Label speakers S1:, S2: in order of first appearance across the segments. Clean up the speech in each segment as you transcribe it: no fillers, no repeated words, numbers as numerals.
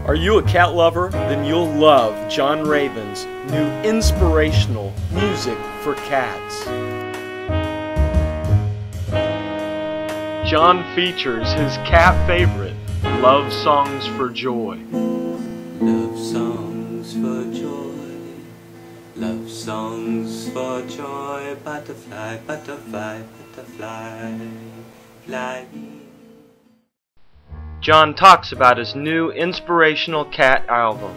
S1: Are you a cat lover? Then you'll love John Raven's new inspirational music for cats. John features his cat favorite, Love Songs for Joy.
S2: Love songs for joy, love songs for joy, butterfly, butterfly, butterfly, fly.
S1: John talks about his new inspirational cat album.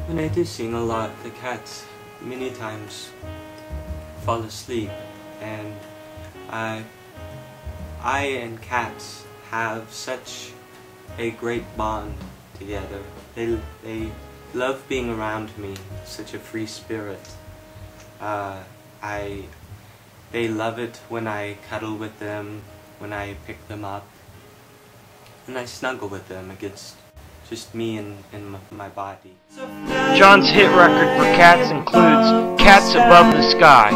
S2: When I do sing a lot, the cats many times fall asleep, and I and cats have such a great bond together. They love being around me, such a free spirit. They love it when I cuddle with them, when I pick them up, and I snuggle with them against just me and my body.
S1: John's hit record for cats includes Cats Above the Sky.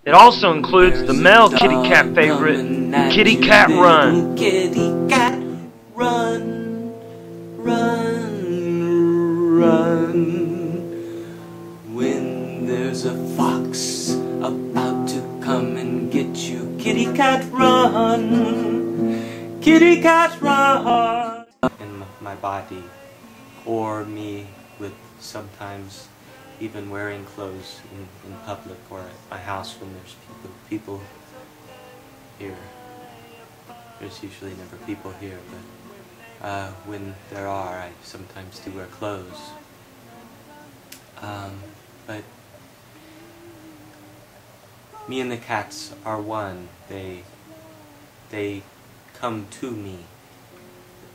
S1: It also includes the male kitty cat favorite, Kitty Cat Run.
S2: Kitty cat run, run, run. When there's a fox about to come and get you, kitty cat run. Kitty cat run! In my body, or me with sometimes even wearing clothes in public or at my house when there's people here. There's usually never people here, but when there are, I sometimes do wear clothes. But me and the cats are one. They come to me.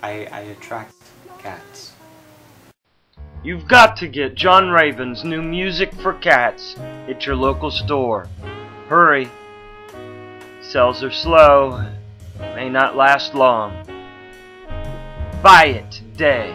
S2: I attract cats.
S1: You've got to get John Raven's new music for cats at your local store. Hurry. Sales are slow, may not last long. Buy it today.